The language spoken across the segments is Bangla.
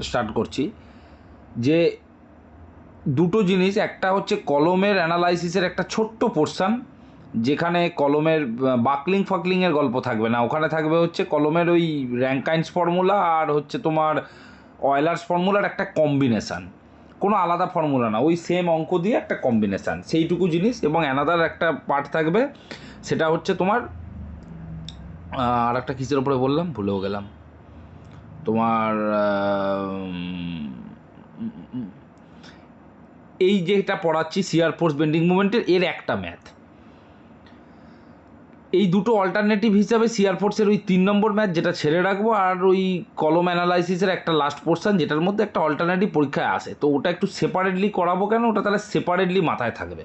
স্টার্ট করছি যে দুটো জিনিস, একটা হচ্ছে কলমের অ্যানালাইসিসের একটা ছোট্ট পোর্শান, যেখানে কলমের বাকলিং ফাকলিংয়ের গল্প থাকবে না, ওখানে থাকবে হচ্ছে কলমের ওই র্যাঙ্কাইন্স ফর্মুলা আর হচ্ছে তোমার অয়েলার্স ফর্মুলার একটা কম্বিনেশান, কোনো আলাদা ফর্মুলা না, ওই সেম অঙ্ক দিয়ে একটা কম্বিনেশান, সেইটুকু জিনিস। এবং অ্যানাদার একটা পার্ট থাকবে, সেটা হচ্ছে তোমার আর একটা কিসের ওপরে বললাম ভুলেও গেলাম, তোমার এই যেটা পড়াচ্ছি সিআর ফোর্স বেন্ডিং মুভমেন্টের এর একটা ম্যাথ। এই দুটো অল্টারনেটিভ হিসাবে সিআর ফোর্সের ওই 3 নম্বর ম্যাথ যেটা ছেড়ে রাখবো, আর ওই কলম অ্যানালাইসিসের একটা লাস্ট পোর্শন যেটার মধ্যে একটা অল্টারনেটিভ পরীক্ষায় আসে, তো ওটা একটু সেপারেটলি করাবো কেন, ওটা তাহলে সেপারেটলি মাথায় থাকবে,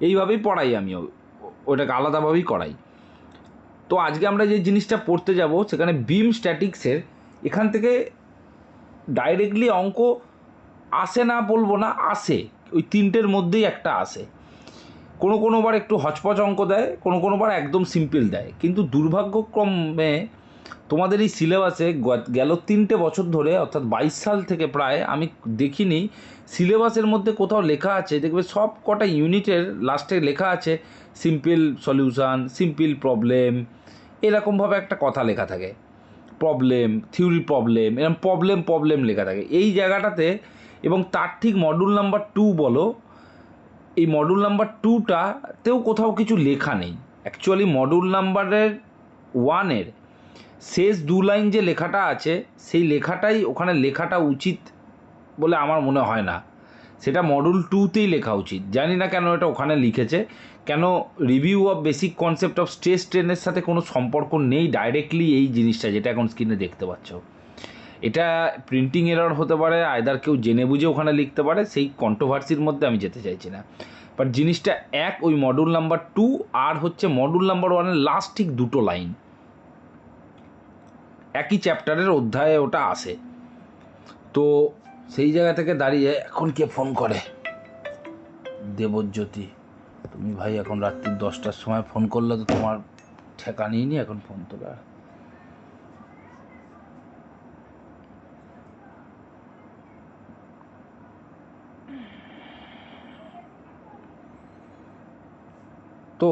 এইভাবেই পড়াই আমি, ওটাকে আলাদাভাবেই করাই। তো আজকে আমরা যে জিনিসটা পড়তে যাব সেখানে বিম স্ট্যাটিক্সের এখান থেকে ডাইরেক্টলি অঙ্ক আসে না বলবো না, আসে, ওই তিনটের মধ্যেই একটা আসে। কোনোবার একটু হচপচ অঙ্ক দেয়, কোনোবার একদম সিম্পল দেয়, কিন্তু দুর্ভাগ্যক্রমে তোমাদের এই সিলেবাসে গেল 3টে বছর ধরে অর্থাৎ 22 সাল থেকে প্রায় আমি দেখিনি সিলেবাসের মধ্যে কোথাও লেখা আছে, দেখবে সব কটা ইউনিটের লাস্টে লেখা আছে সিম্পল সলিউশান, সিম্পল প্রবলেম, এরকমভাবে একটা কথা লেখা থাকে, প্রবলেম থিওরি প্রবলেম, এরকম প্রবলেম লেখা থাকে এই জায়গাটাতে। এবং তার ঠিক মডিউল নাম্বার 2 বলো, এই মডিউল নাম্বার 2টাতেও কোথাও কিছু লেখা নেই। অ্যাকচুয়ালি মডিউল নাম্বারের 1-এর শেষ 2 লাইন যে লেখাটা আছে সেই লেখাটাই ওখানে লেখাটা উচিত বলে আমার মনে হয় না, সেটা মডিউল 2তেই লেখা উচিত। জানি না কেন এটা ওখানে লিখেছে, কেন review of basic concept of stress স্ট্রেনের সাথে কোনো সম্পর্ক নেই ডাইরেক্টলি এই জিনিসটা যেটা এখন স্ক্রিনে দেখতে পাচ্ছ। এটা প্রিন্টিং এরর হতে পারে, আয়দার কেউ জেনে বুঝে ওখানে লিখতে পারে, সেই কন্ট্রোভার্সির মধ্যে আমি যেতে চাইছি না। বাট জিনিসটা এক ওই মডিউল নাম্বার 2 আর হচ্ছে মডিউল নাম্বার 1-এর লাস্ট ঠিক 2টো লাইন একই চ্যাপ্টারের অধ্যায়ে ওটা আসে। তো সেই জায়গা থেকে দাঁড়িয়ে এখন কে ফোন করে, দেবজ্যোতি, তুমি ভাই এখন রাত্রি 10টার সময় ফোন করলে তো তোমার ঠেকা নিইনি এখন ফোন তোলার। তো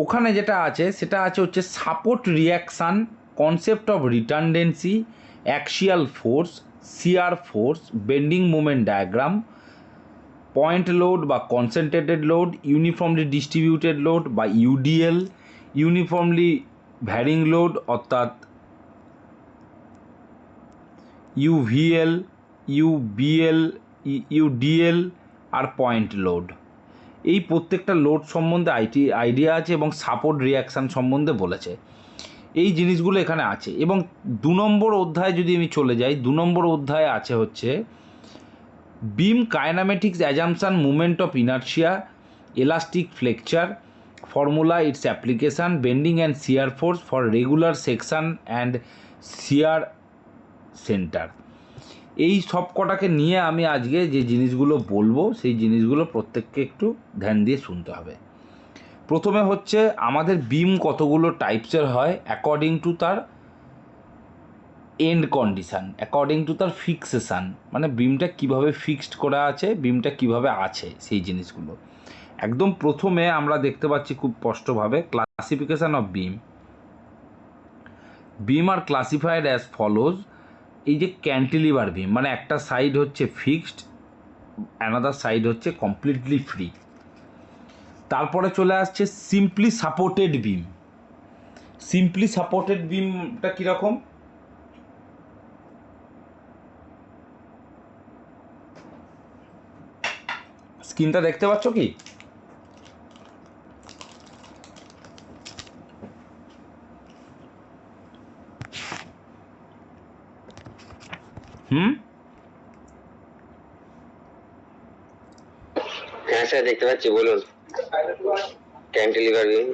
ওখানে যেটা আছে সেটা আছে হচ্ছে support reaction, concept of redundancy, axial force, shear force, bending moment diagram, point load বা concentrated load, uniformly distributed load বা ইউডিএল, ইউনিফর্মলি ভ্যারিং লোড অর্থাৎ ইউভিএল, ইউবিএল, ইউডিএল আর পয়েন্ট লোড। এই প্রত্যেকটা লোড সম্বন্ধে আইডিয়া আছে এবং সাপোর্ট রিয়াকশান সম্বন্ধে বলেছে, এই জিনিসগুলো এখানে আছে। এবং 2 নম্বর অধ্যায় যদি আমি চলে যাই, 2 নম্বর অধ্যায়ে আছে হচ্ছে beam kinematics assumption, movement of inertia, elastic flexure, formula, its application, bending and shear force for regular section and shear centre. এই সব কটাকে নিয়ে আমি আজকে যে জিনিসগুলো বলবো সেই জিনিসগুলো প্রত্যেককে একটু ধ্যান দিয়ে শুনতে হবে। প্রথমে হচ্ছে আমাদের বিম কতগুলো টাইপসের হয় অ্যাকর্ডিং টু তার এন্ড কন্ডিশান, অ্যাকর্ডিং টু তার ফিক্সেশান, মানে বিমটা কিভাবে ফিক্সড করা আছে, বিমটা কিভাবে আছে, সেই জিনিসগুলো। একদম প্রথমে আমরা দেখতে পাচ্ছি খুব স্পষ্টভাবে classification of beam. Beam are classified as follows. এই যে ক্যান্টিলিভার বিম মানে একটা সাইড হচ্ছে ফিক্সড, অ্যানাদার সাইড হচ্ছে কমপ্লিটলি ফ্রি। তারপরে চলে আসছে simply supported beam. Simply supported বিমটা কীরকম, স্ক্রিনটা দেখতে পাচ্ছ কি? হ্যাঁ স্যার দেখতে পাচ্ছি, বলুন। Cantilever beam.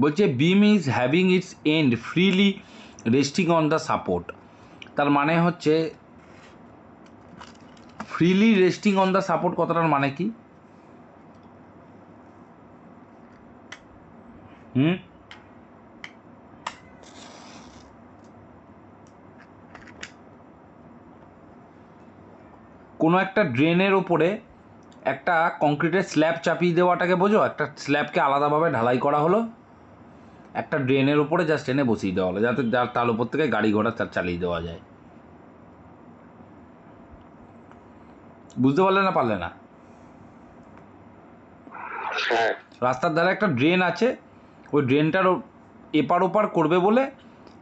বলছে beam is having its end freely resting on the support. তার মানে হচ্ছে freely resting on the support কথাটার মানে কি? কোনো একটা ড্রেনের ওপরে একটা কংক্রিটের স্ল্যাব চাপিয়ে দেওয়াটাকে বোঝো? একটা স্ল্যাবকে আলাদাভাবে ঢালাই করা হলো, একটা ড্রেনের ওপরে জাস্ট এনে বসিয়ে দেওয়া হলো, যাতে তার উপর থেকে গাড়ি ঘোড়া চালিয়ে দেওয়া যায়। বুঝতে পারলে না পারলে না? হ্যাঁ, রাস্তার ধারে একটা ড্রেন আছে, ওই ড্রেনটার এপার ওপার করবে বলে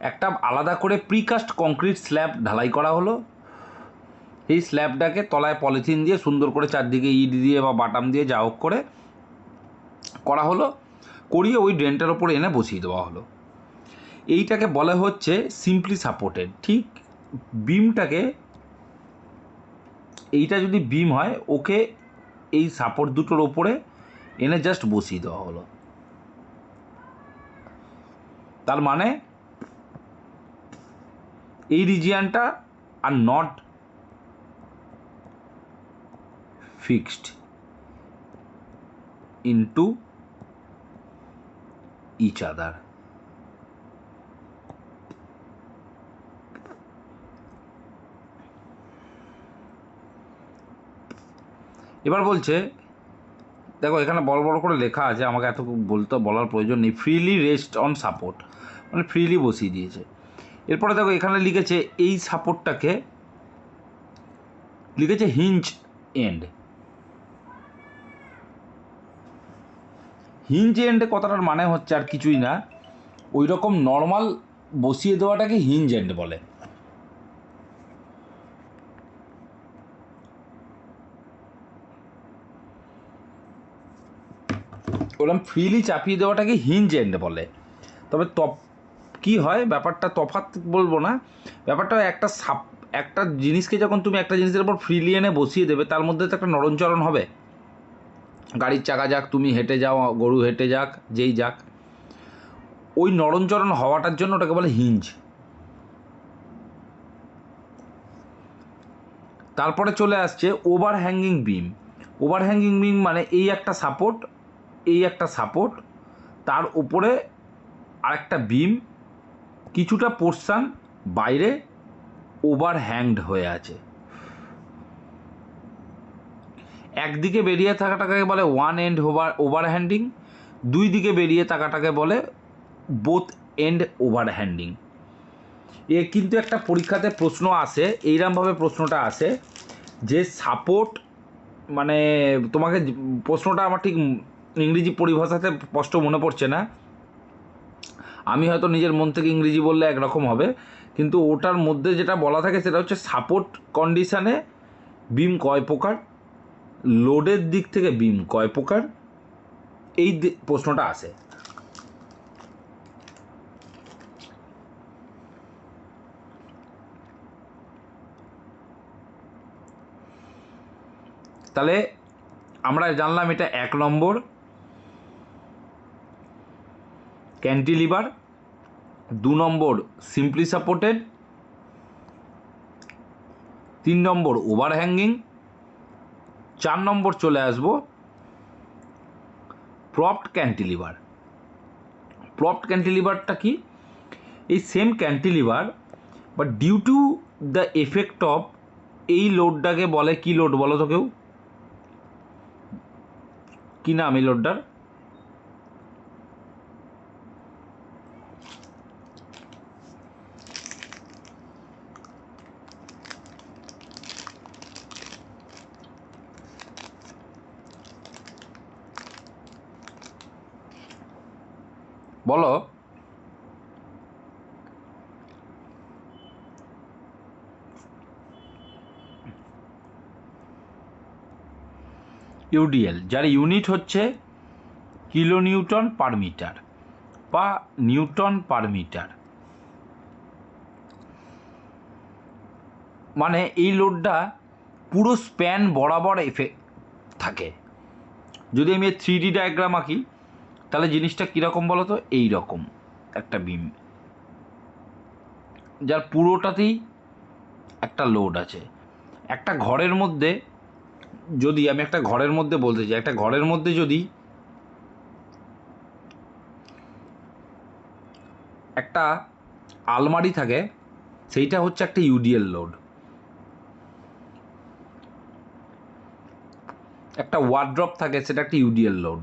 একটা আলাদা করে প্রিকাস্ট কংক্রিট স্ল্যাব ঢালাই করা হলো। এই স্ল্যাবটাকে তলায় পলিথিন দিয়ে সুন্দর করে চারদিকে ইট দিয়ে বা বাটাম দিয়ে যা হোক করে করা হলো, করিয়ে ওই ড্রেনটার ওপরে এনে বসিয়ে দেওয়া হলো। এইটাকে বলা হচ্ছে সিম্পলি সাপোর্টেড। ঠিক বিমটাকে, এইটা যদি বিম হয়, ওকে এই সাপোর্ট দুটোর ওপরে এনে জাস্ট বসিয়ে দেওয়া হলো। তার মানে এই রিজিয়ানটা are not fixed into each other. এবার বলছে, দেখো এখানে বড় বড় করে লেখা আছে, আমাকে এত বলার প্রয়োজন নেই। ফ্রিলি রেস্ট অন সাপোর্ট মানে ফ্রিলি বসিয়ে দিয়েছে। এরপরে দেখো এখানে লিখেছে এই সাপোর্টটাকে লিখেছে হিঞ্জ এন্ড। হিঞ্জ এন্ড কথাটার মানে হচ্ছে আর কিছুই না, ওই রকম নর্মাল বসিয়ে দেওয়াটাকে হিঞ্জ এন্ড বলে। ওরকম ফ্রিলি চাপিয়ে দেওয়াটাকে হিঞ্জ এন্ড বলে। তবে কি হয় ব্যাপারটা, তফাৎ বলবো না, ব্যাপারটা একটা জিনিসকে যখন তুমি একটা জিনিসের উপর ফ্রিলি এনে বসিয়ে দেবে, তার মধ্যে তো একটা নড়নচরণ হবে। গাড়ির চাকা যাক, তুমি হেঁটে যাও, গরু হেঁটে যাক, যেই যাক, ওই নড়নচরণ হওয়াটার জন্য ওটাকে বলে হিঞ্জ। তারপরে চলে আসছে ওভার হ্যাঙ্গিং বিম। ওভার হ্যাঙ্গিং বিম মানে এই একটা সাপোর্ট, এই একটা সাপোর্ট, তার উপরে আরেকটা বিম, কিছুটা পোর্শন বাইরে ওভার হ্যাংড হয়ে আছে। একদিকে বেরিয়ে থাকাটাকে বলে ওয়ান এন্ড ওভার হ্যান্ডিং, দুই দিকে বেরিয়ে থাকাটাকে বলে বোথ এন্ড ওভার হ্যান্ডিং। এ কিন্তু একটা পরীক্ষাতে প্রশ্ন আসে, এইরকমভাবে প্রশ্নটা আসে যে সাপোর্ট মানে, তোমাকে প্রশ্নটা আমার ঠিক ইংরেজি পরিভাষাতে স্পষ্ট মনে পড়ছে না, আমি হয়তো নিজের মন থেকে ইংরেজি বললে একরকম হবে, কিন্তু ওটার মধ্যে যেটা বলা থাকে সেটা হচ্ছে সাপোর্ট কন্ডিশানে বিম কয় প্রকার, লোডের দিক থেকে বিম কয় প্রকার, এই প্রশ্নটা আসে। তাহলে আমরা জানলাম এটা 1 নম্বর ক্যান্টিলিভার, 2 নম্বর সিম্পলি সাপোর্টেড, 3 নম্বর ওভার হ্যাঙ্গিং, 4 নম্বর চলে আসবো প্রপড ক্যান্টিলিভার। প্রপড ক্যান্টিলিভারটা কি? এই same cantilever but due to the effect of, এই লোডটাকে বলে কি লোড বলো তো কেউ? কি নাম এই লোডটার? বলো। ইউডিএল, যার ইউনিট হচ্ছে কিলো নিউটন পার মিটার বা নিউটন পার মিটার। মানে এই লোডটা পুরো স্প্যান বরাবর এফেক্ট থাকে। যদি আমি 3D ডায়াগ্রাম আঁকি, তাহলে জিনিসটা কীরকম বলো তো? এই রকম একটা বিম, যার পুরোটাতেই একটা লোড আছে। একটা ঘরের মধ্যে যদি আমি একটা ঘরের মধ্যে বলতে চাই, একটা ঘরের মধ্যে যদি একটা আলমারি থাকে, সেইটা হচ্ছে একটা ইউডিএল লোড। একটা ওয়ার্ড্রপ থাকে, সেটা একটা ইউডিএল লোড।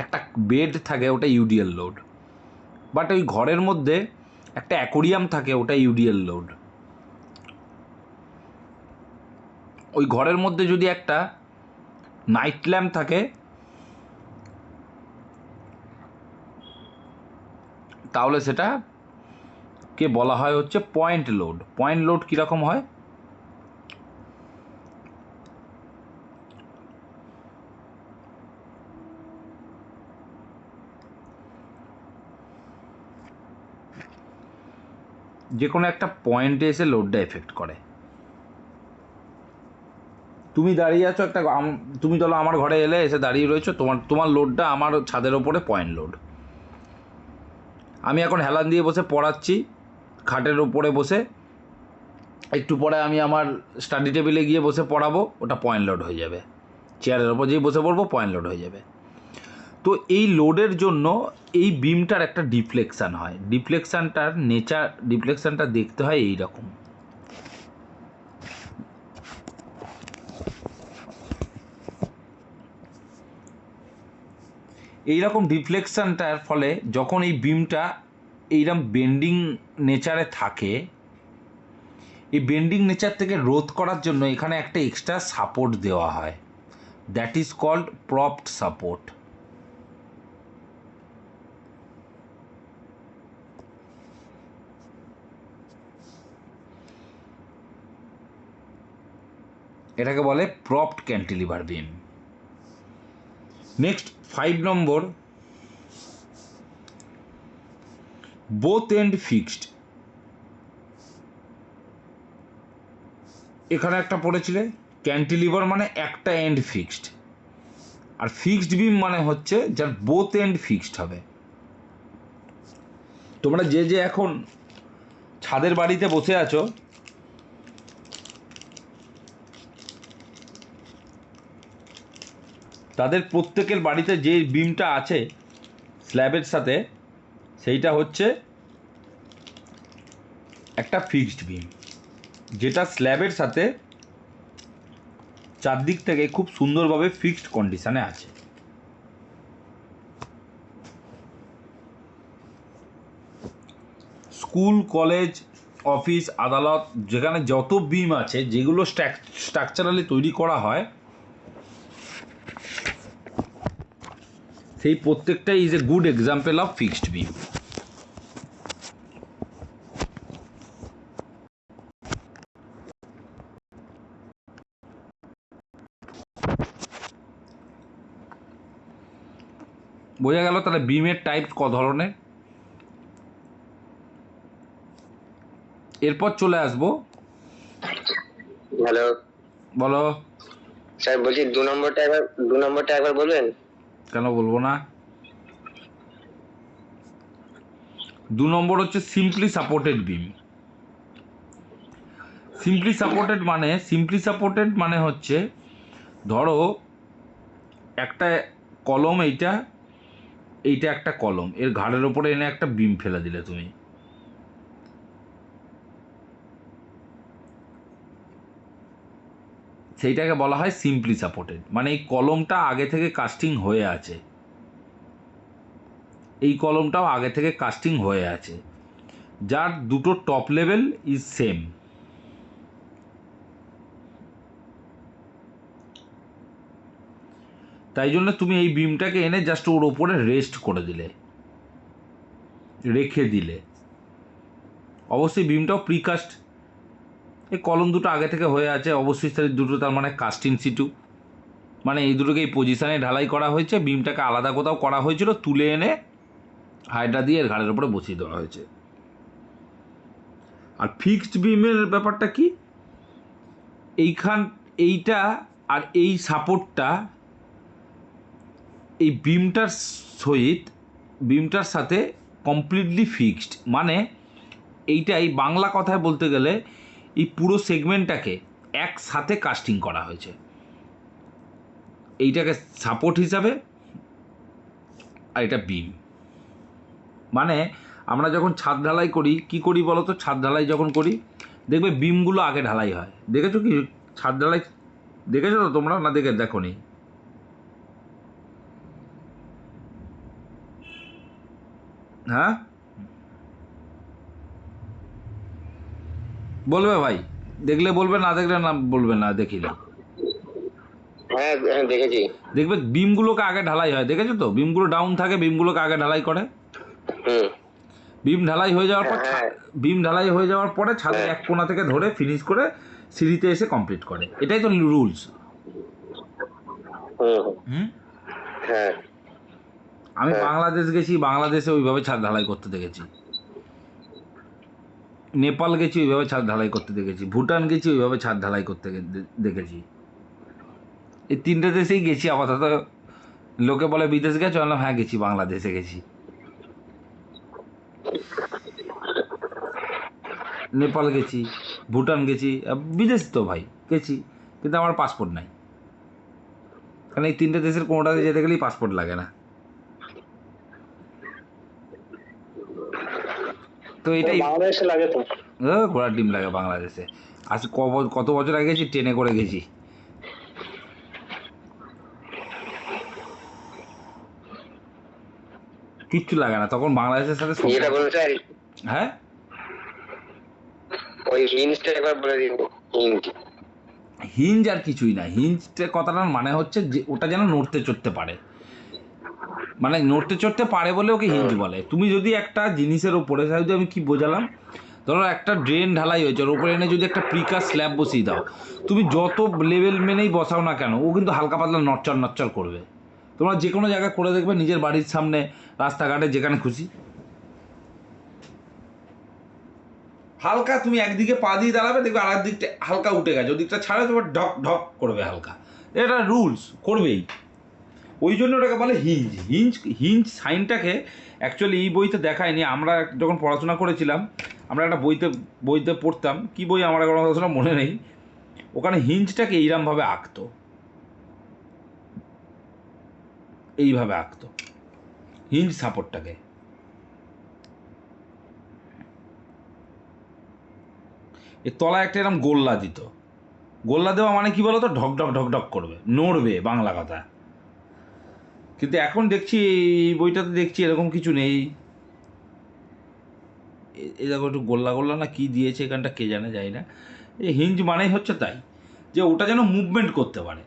একটা বেড থাকে, ওটা ইউডিএল লোড। বাট ওই ঘরের মধ্যে একটা অ্যাকোরিয়াম থাকে, ওটা ইউডিএল লোড। ওই ঘরের মধ্যে যদি একটা নাইট ল্যাম্প থাকে, তাহলে সেটা কে বলা হয় হচ্ছে পয়েন্ট লোড। পয়েন্ট লোড কীরকম হয়? যে কোনো একটা পয়েন্টে এসে লোডটা এফেক্ট করে। তুমি দাঁড়িয়ে আছো একটা, তুমি চলো আমার ঘরে এলে, এসে দাঁড়িয়ে রয়েছো, তোমার লোডটা আমার ছাদের ওপরে পয়েন্ট লোড। আমি এখন হেলান দিয়ে বসে পড়াচ্ছি খাটের ওপরে বসে, একটু পরে আমি আমার স্টাডি টেবিলে গিয়ে বসে পড়াবো, ওটা পয়েন্ট লোড হয়ে যাবে। চেয়ারের ওপর যেই বসে পড়বো, পয়েন্ট লোড হয়ে যাবে। তো এই লোডের জন্য এই বিমটার একটা ডিফ্লেকশান হয়। ডিফ্লেকশানটা দেখতে হয় এই রকম। এইরকম ডিফ্লেকশানটার ফলে যখন এই বিমটা এইরকম বেন্ডিং নেচারে থাকে, এই বেন্ডিং নেচার থেকে রোধ করার জন্য এখানে একটা এক্সট্রা সাপোর্ট দেওয়া হয়, that is called propped support. এটাকে বলে propped cantilever beam. Next 5 number, both end fixed. এখানে একটা পড়েছিলে, ক্যান্টিলিভার মানে একটা এন্ড ফিক্সড, আর ফিক্সড বিম মানে হচ্ছে যার বোথ এন্ড ফিক্সড হবে। তোমরা যে যে এখন ছাদের বাড়িতে বসে আছো, তাদের প্রত্যেকের বাড়িতে যে বিমটা আছে স্ল্যাবের সাথে, সেইটা হচ্ছে একটা ফিক্সড বিম, যেটা স্ল্যাবের সাথে চারদিক থেকে খুব সুন্দরভাবে ফিক্সড কন্ডিশনে আছে। স্কুল, কলেজ, অফিস, আদালত, যেখানে যত বিম আছে, যেগুলো স্ট্রাকচারালি তৈরি করা হয়, সেই প্রত্যেকটাই is a good example of fixed beam. বোঝা গেল তাহলে বিমের টাইপ ক ধরনের। এরপর চলে আসবো, হ্যালো বলো স্যার, বলছি 2 নম্বরটা একবার বলবেন? কেন বলবো না। 2 নম্বর হচ্ছে simply supported beam. Simply supported মানে হচ্ছে, ধরো একটা কলম, এইটা একটা কলম, এর ঘাড়ের ওপরে এনে একটা বিম ফেলে দিলে তুমি, সেইটাকে বলা হয় সিম্পলি সাপোর্টেড। মানে এই কলমটা আগে থেকে কাস্টিং হয়ে আছে, এই কলমটাও আগে থেকে কাস্টিং হয়ে আছে, যার দুটো টপ লেভেল ইজ সেম। তাই জন্য তুমি এই বিমটাকে এনে জাস্ট ওর ওপরে রেস্ট করে দিলে, রেখে দিলে। অবশ্যই বিমটাও প্রিকাস্ট, এই কলম দুটো আগে থেকে হয়ে আছে, অবশ্যই সেই দুটো তার মানে কাস্টিং সিটু, মানে এই দুটোকে এই পজিশানে ঢালাই করা হয়েছে, বিমটাকে আলাদা কোথাও করা হয়েছিল, তুলে এনে হাইড্রা দিয়ে এর ঘাড়ের উপরে বসিয়ে দেওয়া হয়েছে। আর ফিক্সড বিমের ব্যাপারটা কি, এইটা আর এই সাপোর্টটা এই বিমটার সাথে কমপ্লিটলি ফিক্সড, মানে এইটাই বাংলা কথায় বলতে গেলে এই পুরো সেগমেন্টটাকে একসাথে কাস্টিং করা হয়েছে। এইটাকে সাপোর্ট হিসাবে, আর এটা বিম। মানে আমরা যখন ছাদ ঢালাই করি, কি করি বলো তো? ছাদ ঢালাই যখন করি দেখবে বিমগুলো আগে ঢালাই হয়। দেখেছো কি ছাদ ঢালাই? দেখেছো তো তোমরা, না দেখো নি? হ্যাঁ, বলবে ভাই, দেখলে বলবে, না দেখলে না বলবে না দেখিনি। হ্যাঁ হ্যাঁ দেখেছি। দেখবে বিমগুলোকে আগে ঢালাই হয়, দেখেছো তো? বিমগুলো ডাউন থাকে, বিমগুলোকে আগে ঢালাই করে। হুম। বিম ঢালাই হয়ে যাওয়ার পর হ্যাঁ বিম ঢালাই হয়ে যাওয়ার পরে ছাদের এক কোণা থেকে ধরে ফিনিশ করে সিঁড়িতে এসে কমপ্লিট করে। এটাই তো রুলস। হুম হুম। হ্যাঁ আমি হ্যাঁ। বাংলাদেশ গেছি, বাংলাদেশে ওইভাবে ছাদ ঢালাই করতে দেখেছি। নেপাল গেছি, ওইভাবে ছাদ ঢালাই করতে দেখেছি। ভুটান গেছি, ওইভাবে ছাদ ঢালাই করতে দেখেছি। এই তিনটে দেশেই গেছি আপাতত। লোকে বলে বিদেশ গেছো, বললাম হ্যাঁ গেছি, বাংলাদেশে গেছি, নেপাল গেছি, ভুটান গেছি। বিদেশ তো ভাই গেছি, কিন্তু আমার পাসপোর্ট নাই। কারণ এই তিনটে দেশের কোনোটাতে যেতে গেলেই পাসপোর্ট লাগে না। তো এটাই বাংলাদেশে লাগে তো। ঘোড়ার ডিম লাগে বাংলাদেশে। আজ কত বছর আগে গেছি, ট্রেনে করে গেছি। কিচ্ছু লাগে না তখন, বাংলাদেশের সাথে যেটা সম্পর্ক। বলতে চাই, হ্যাঁ, ওই হিন্সটা একবার বলে দিন। হিন্স। হিঞ্জ আর কিছুই না। হিঞ্জের কথাটার মানে হচ্ছে যে ওটা যেন নড়তে চড়তে পারে, মানে নড়তে চড়তে পারে বলে ওকে হিঞ্জ বলে। তুমি যদি একটা জিনিসের ওপরে, যদি আমি কি বোঝালাম, ধরো একটা ড্রেন ঢালাই হয়েছে, ওর উপরে এনে যদি একটা প্রিকার স্ল্যাব বসিয়ে দাও, তুমি যত লেভেল মেনেই বসাও না কেন, ও কিন্তু হালকা পাতলা নড়চড় নড়চড় করবে। তোমরা যে কোনো জায়গায় করে দেখবে, নিজের বাড়ির সামনে, রাস্তাঘাটে, যেখানে খুশি, হালকা তুমি একদিকে পা দিয়ে দাঁড়াবে, দেখবে আর দিকটা হালকা উঠে গেছে, ওদিকটা ছাড়ে তোমার ঢক ঢক করবে হালকা। এটা রুলস, করবেই। ওই জন্য ওটাকে বলে হিঞ্জ। হিঞ্জ সাইনটাকে অ্যাকচুয়ালি এই বইতে দেখায়নি। আমরা যখন পড়াশোনা করেছিলাম, আমরা একটা বইতে পড়তাম, কি বই আমার কোনো পড়াশোনা মনে নেই, ওখানে হিঞ্জটাকে এইরমভাবে আঁকতো, এইভাবে আঁকতো হিঞ্জ সাপোর্টটাকে। এর তলায় একটা এরকম গোল্লা দিত। গোল্লা দেওয়া মানে কি বলতো? ঢক ঢক ঢক ঢক করবে, নড়বে, বাংলা কথা। কিন্তু এখন দেখছি এই বইটাতে দেখছি এরকম কিছু নেই। এই দেখো একটু গোল্লা গোল্লা না কি দিয়েছে এখানটা, কে জানে, যায় না। এই হিঞ্জ মানেই হচ্ছে তাই, যে ওটা যেন মুভমেন্ট করতে পারে।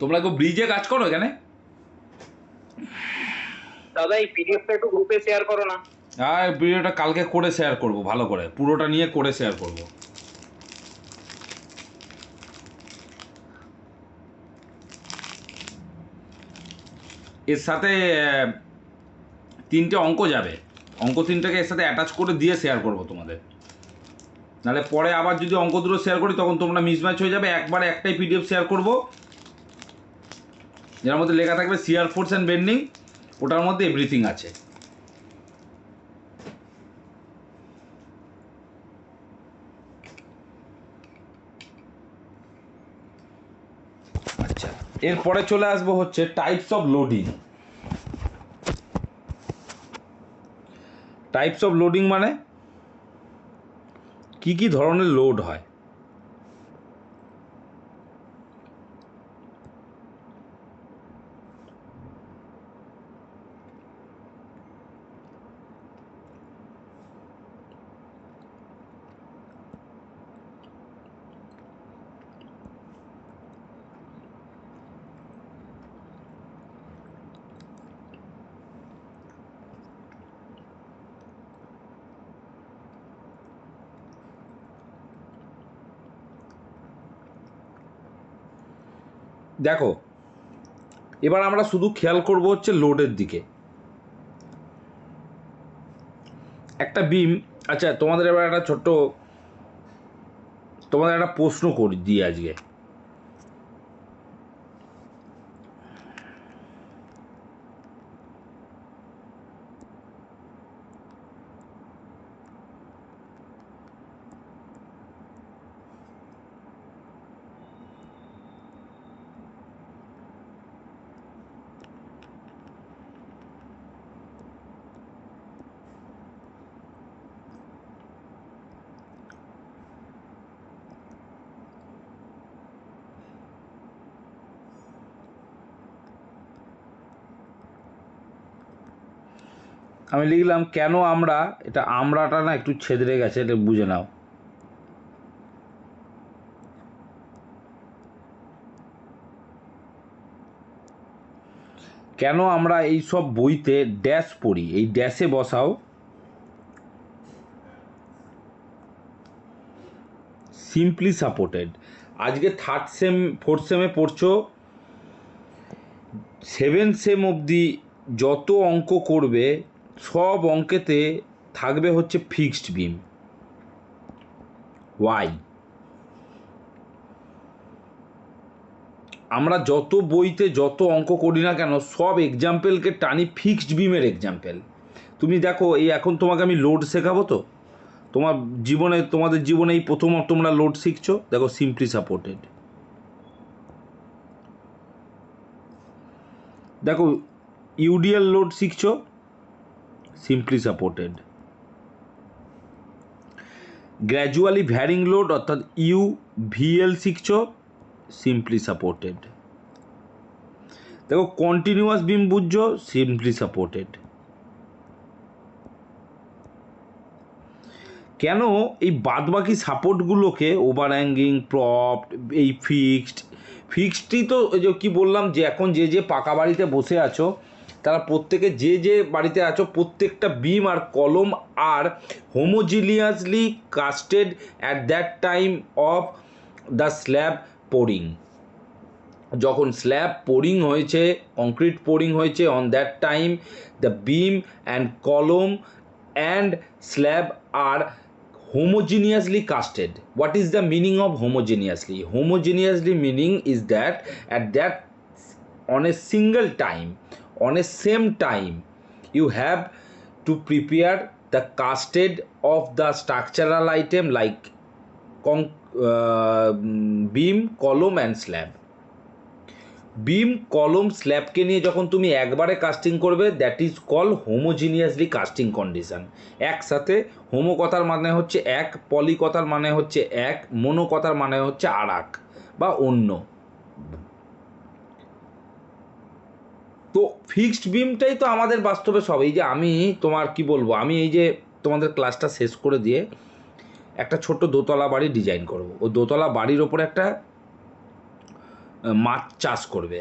তোমরা কেউ ব্রিজে কাজ করো এখানে? দাদা এই পিডিএফটা একটু গ্রুপে শেয়ার করো না। আর ভিডিওটা কালকে করে শেয়ার করব, ভালো করে পুরোটা নিয়ে করে শেয়ার করব। এর সাথে তিনটে অঙ্ক যাবে, অঙ্ক তিনটাকে এর সাথে অ্যাটাচ করে দিয়ে শেয়ার করব তোমাদের। নাহলে পরে আবার যদি অঙ্ক দুটো শেয়ার করি, তখন তোমরা মিসম্যাচ হয়ে যাবে। একবারে একটাই পিডিএফ শেয়ার করব, যার মধ্যে লেখা থাকবে শিয়ার ফোর্স অ্যান্ড বেন্ডিং, ওটার মধ্যে এভরিথিং আছে। আচ্ছা, এরপরে চলে আসবো হচ্ছে types of loading. Types of loading মানে কি কি ধরনের লোড হয়। দেখো, এবার আমরা শুধু খেয়াল করব হচ্ছে লোডের দিকে। একটা বিম, আচ্ছা তোমাদের এবার একটা ছোট্ট তোমাদের একটা প্রশ্ন করি দিই আজকে। আমি লিখলাম কেন আমরা, এটা আমরাটা না একটু ছেদরে গেছে, এটা বুঝে নাও। কেন আমরা এই সব বইতে ড্যাশ পড়ি, এই ড্যাশে বসাও সিম্পলি সাপোর্টেড। আজকে থার্ড সেম ফোর্থ সেমে পড়ছো, 7 সেম অবধি যত অঙ্ক করবে সব অঙ্কেতে থাকবে হচ্ছে ফিক্সড বিম। ওয়াই? আমরা যত বইতে যত অঙ্ক করি না কেন সব এক্সাম্পেলকে টানি ফিক্সড বিমের এক্সাম্পেল। তুমি দেখো, এই এখন তোমাকে আমি লোড শেখাবো, তো তোমাদের জীবনে এই প্রথম তোমরা লোড শিখছো, দেখো সিম্পলি সাপোর্টেড। দেখো ইউডিএল লোড শিখছো, simply supported. Gradually varying load অর্থাৎ ইউভিএল শিখছো, সিম্পলি সাপোর্টেড। দেখো কন্টিনিউয়াস বিম বুঝছো, সিম্পলি সাপোর্টেড। কেন এই বাদবাকি সাপোর্টগুলোকে ওভার হ্যাঙ্গিং, প্রপ, এই ফিক্সডই তো ওই যে কী বললাম, যে এখন যে যে পাকা বাড়িতে বসে আছো তারা প্রত্যেকে যে যে বাড়িতে আছো প্রত্যেকটা বিম আর column are homogeneously casted at that time of the slab pouring. যখন স্ল্যাব পোরিং হয়েছে, কংক্রিট পোরিং হয়েছে, on that time the beam and column and slab are homogeneously casted. What is the meaning of homogeneously? Homogeneously meaning is that at that on a single time, on a same time, you have to prepare the casted of the structural item like beam, column and slab. Beam, column, স্ল্যাবকে নিয়ে যখন তুমি একবারে কাস্টিং করবে, that is call homogeneously casting condition. একসাথে, হোমো কথার মানে হচ্ছে এক, পলি কথার মানে হচ্ছে এক, মোনো কথার মানে হচ্ছে আর এক বা অন্য। তো ফিক্সড বিমটাই তো আমাদের বাস্তবে সব। এই যে আমি তোমার কি বলবো, আমি এই যে তোমাদের ক্লাসটা শেষ করে দিয়ে একটা ছোট্ট দোতলা বাড়ি ডিজাইন করব, ও দোতলা বাড়ির ওপরে একটা মাছ চাষ করবে,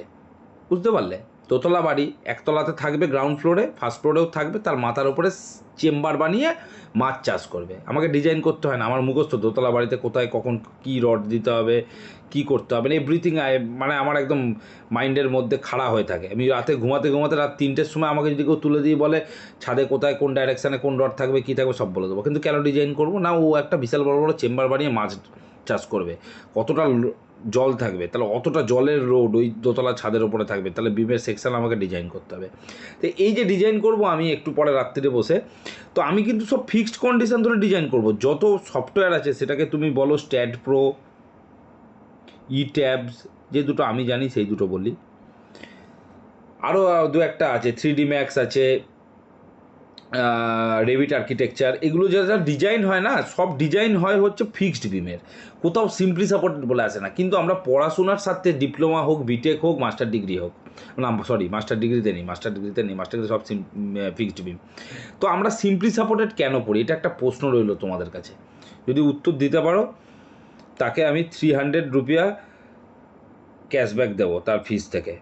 বুঝতে পারলে? দোতলা বাড়ি, একতলাতে থাকবে গ্রাউন্ড ফ্লোরে, ফার্স্ট ফ্লোরেও থাকবে, তার মাথার উপরে চেম্বার বানিয়ে মাছ চাষ করবে। আমাকে ডিজাইন করতে হয় না, আমার মুখস্থ দোতলা বাড়িতে কোথায় কখন কী রড দিতে হবে, কী করতে হবে, এভরিথিং মানে আমার একদম মাইন্ডের মধ্যে খাড়া হয়ে থাকে। আমি রাতে ঘুমাতে ঘুমাতে রাত 3টের সময় আমাকে যদি কেউ তুলে দিয়ে বলে ছাদে কোথায় কোন ডাইরেকশানে কোন রড থাকবে কী থাকবে সব বলে দেবো, কিন্তু কেন ডিজাইন করবো না? ও একটা বিশাল বড় বড় চেম্বার বানিয়ে মাছ চাষ করবে, কতটা জল থাকবে, তাহলে অতটা জলের রোড ওই দোতলা ছাদের ওপরে থাকবে, তাহলে বিমের সেকশান আমাকে ডিজাইন করতে হবে। তো এই যে ডিজাইন করব আমি একটু পরে রাত্রিরে বসে, তো আমি কিন্তু সব ফিক্সড কন্ডিশন ধরে ডিজাইন করব। যত সফটওয়্যার আছে সেটাকে তুমি বলো স্ট্যাড প্রো, ই ট্যাবস, যে দুটো আমি জানি সেই দুটো বলি, আরও দু একটা আছে, 3D ম্যাক্স আছে, রেভিট আর্কিটেকচার, এগুলো যা ডিজাইন হয় না, সব ডিজাইন হয় হচ্ছে ফিক্সড বিমের, কোথাও সিম্পলি সাপোর্টেড বলে আসে না। কিন্তু আমরা পড়াশোনার সাথে ডিপ্লোমা হোক, বিটেক হোক, মাস্টার ডিগ্রি হোক, না সরি মাস্টার ডিগ্রিতে নেই, মাস্টার ডিগ্রি সব ফিক্সড বিম। তো আমরা সিম্পলি সাপোর্টেড কেন পড়ি, এটা একটা প্রশ্ন রইল তোমাদের কাছে। যদি উত্তর দিতে পারো তাকে আমি 300 রুপিয়া ক্যাশব্যাক দেবো তার ফিস থেকে।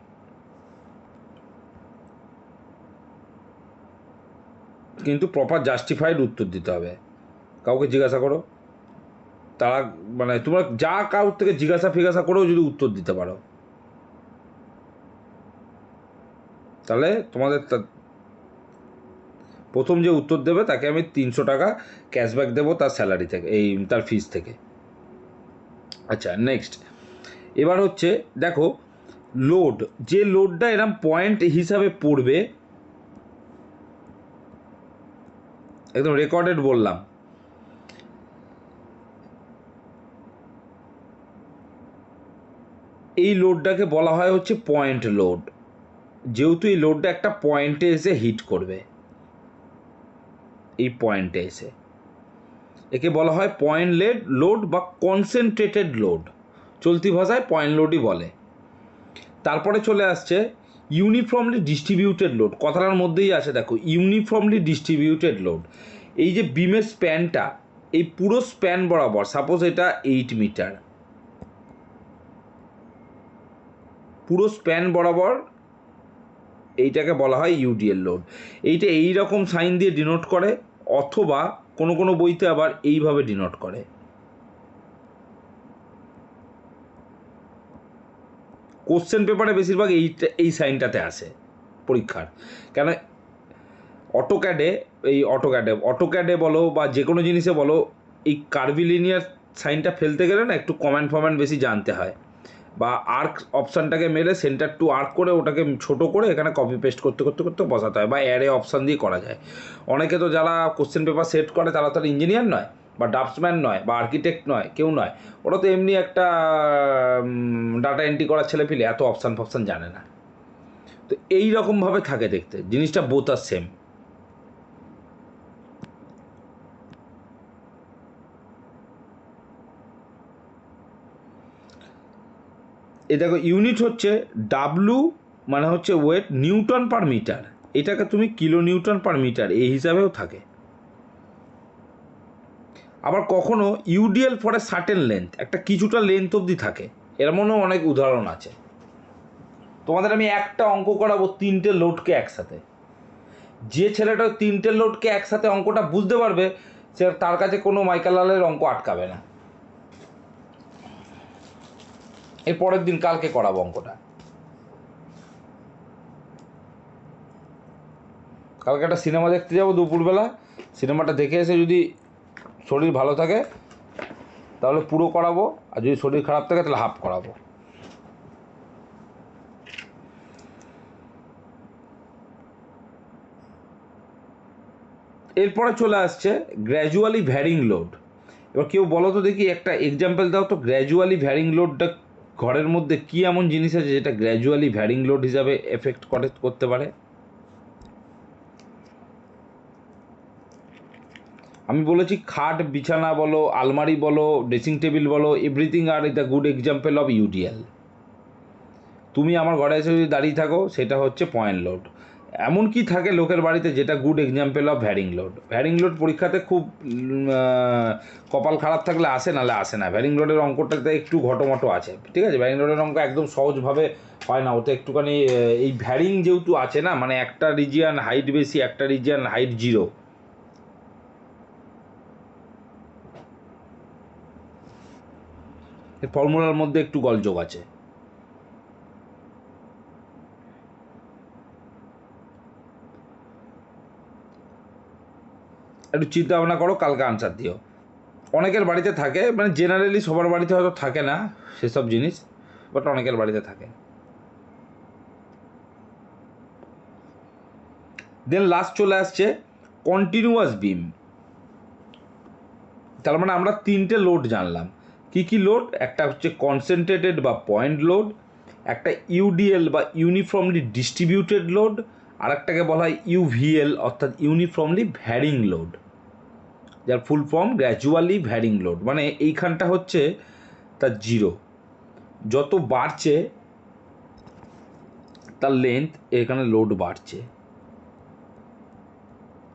কিন্তু প্রপার জাস্টিফাইড উত্তর দিতে হবে। কাউকে জিজ্ঞাসা করো, তারা মানে তোমরা যা কারোর থেকে জিজ্ঞাসা করেও যদি উত্তর দিতে পারো, তাহলে তোমাদের প্রথম যে উত্তর দেবে তাকে আমি 300 টাকা ক্যাশব্যাক দেবো তার স্যালারি থেকে, তার ফিস থেকে। আচ্ছা নেক্সট, এবার হচ্ছে দেখো লোড, যে লোডটা এরম পয়েন্ট হিসাবে পড়বে, একদম রেকর্ডেড বললাম, এই লোডটাকে বলা হয় হচ্ছে পয়েন্ট লোড। যেহেতু এই লোডটা একটা পয়েন্টে এসে হিট করবে, এই পয়েন্টে এসে, একে বলা হয় পয়েন্ট লোড বা কনসেন্ট্রেটেড লোড, চলতি ভাষায় পয়েন্ট লোডই বলে। তারপরে চলে আসছে ইউনিফর্মলি ডিস্ট্রিবিউটেড লোড, কথাটার মধ্যেই আছে দেখো, ইউনিফর্মলি ডিস্ট্রিবিউটেড লোড। এই যে বিমের স্প্যানটা, এই পুরো স্প্যান বরাবর, সাপোজ এটা 8 মিটার, পুরো স্প্যান বরাবর এইটাকে বলা হয় ইউডিএল লোড। এইটা এই রকম সাইন দিয়ে ডিনোট করে, অথবা কোনো কোনো বইতে আবার এইভাবে ডিনোট করে। কোশ্চেন পেপারে বেশিরভাগ এই সাইনটাতে আসে পরীক্ষার, কেন অটোক্যাডে বলো বা যে কোনো জিনিসে বলো, এই কার্ভিলিনিয়ার সাইনটা ফেলতে গেলে না একটু কমেন্ট ফমেন্ট বেশি জানতে হয়, বা আর্ক অপশানটাকে মেরে সেন্টার টু আর্ক করে ওটাকে ছোট করে এখানে কপি পেস্ট করতে করতে করতে বসাতে হয়, বা অ্যারে অপশান দিয়ে করা যায়। অনেকে তো যারা কোশ্চেন পেপার সেট করে তারা তো ইঞ্জিনিয়ার নয়, বা ড্রাফটসম্যান নয়, বা আর্কিটেক্ট নয়, কেউ নয়, ওরা তো এমনি একটা ডাটা এন্ট্রি করার ছেলে পেলে, এত অপশান ফপশান জানে না। তো এই রকমভাবে থাকে দেখতে, জিনিসটা বোথ আর সেম। এ দেখো ইউনিট হচ্ছে ডাব্লু, মানে হচ্ছে ওয়েট, নিউটন পার মিটার, এটাকে তুমি কিলো নিউটন পার মিটার এই হিসাবেও থাকে। আবার কখনো UDL for a certain length, একটা কিছুটা লেন্থ অবধি থাকে, এমনও অনেক উদাহরণ আছে। তোমাদের আমি একটা অঙ্ক করাবো 3টে লোডকে একসাথে, যে ছেলেটা 3টে লোডকে একসাথে অঙ্কটা বুঝতে পারবে, সে তার কাছে কোনো মাইকেলালের অঙ্ক আটকাবে না। এর পরের দিন কালকে করাবো অঙ্কটা। কালকে একটা সিনেমা দেখতে যাবো দুপুরবেলা, সিনেমাটা দেখে এসে যদি শরীর ভালো থাকে তাহলে পুরো করাবো, আর যদি শরীর খারাপ থাকে তাহলে হাফ করাবো। এরপরে চলে আসছে গ্র্যাজুয়ালি ভ্যারিং লোড। এবার কেউ বলো তো দেখি, একটা এক্সাম্পল দাও তো, গ্র্যাজুয়ালি ভ্যারিং লোডটা ঘরের মধ্যে কী এমন জিনিস আছে যেটা গ্র্যাজুয়ালি ভ্যারিং লোড হিসাবে এফেক্ট করতে পারে? আমি বলেছি খাট, বিছানা বলো, আলমারি বলো, ড্রেসিং টেবিল বলো, everything are the good example of UDL. তুমি আমার ঘরে এসে যদি দাঁড়িয়ে থাকো, সেটা হচ্ছে পয়েন্ট লোড। এমন কি থাকে লোকের বাড়িতে যেটা good example of varying load? Varying load পরীক্ষাতে খুব কপাল খারাপ থাকলে আসে, নাহলে আসে না। ভ্যারিং লোডের অঙ্কটাতে একটু ঘটোমটো আছে, ঠিক আছে? ভ্যারিং লোডের অঙ্ক একদম সহজভাবে হয় না, ওতে একটুখানি এই ভ্যারিং যেহেতু আছে না, মানে একটা রিজিয়ান হাইট বেশি, একটা রিজিয়ান হাইট 0, এই ফর্মুলার মধ্যে একটু গলযোগ আছে। একটু চিন্তা ভাবনা করো, কালকে আনসার দিও। অনেকের বাড়িতে থাকে, মানে জেনারেলি সবার বাড়িতে হয়তো থাকে না সেসব জিনিস, বাট অনেকের বাড়িতে থাকে। দেন লাস্ট চলে আসছে কন্টিনিউয়াস বিম। তার মানে আমরা 3টে লোড জানলাম। কি কি লোড? একটা হচ্ছে কনসেন্ট্রেটেড বা পয়েন্ট লোড, একটা ইউডিএল বা ইউনিফর্মলি ডিস্ট্রিবিউটেড লোড, আর একটাকে বলা হয় ইউভিএল অর্থাৎ ইউনিফর্মলি ভ্যারিং লোড, যার full form gradually varying load. মানে এইখানটা হচ্ছে তার 0, যত বাড়ছে তার লেন্থ, এখানে লোড বাড়ছে।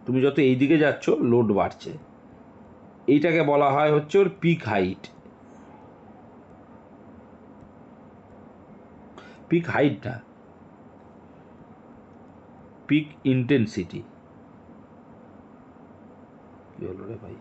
তুমি যত এই দিকে যাচ্ছ লোড বাড়ছে, এইটাকে বলা হয় হচ্ছে ওর পিক হাইট। পিক হাইট না, পিক ইন্টেন্সিটি। কি হলো রে ভাই?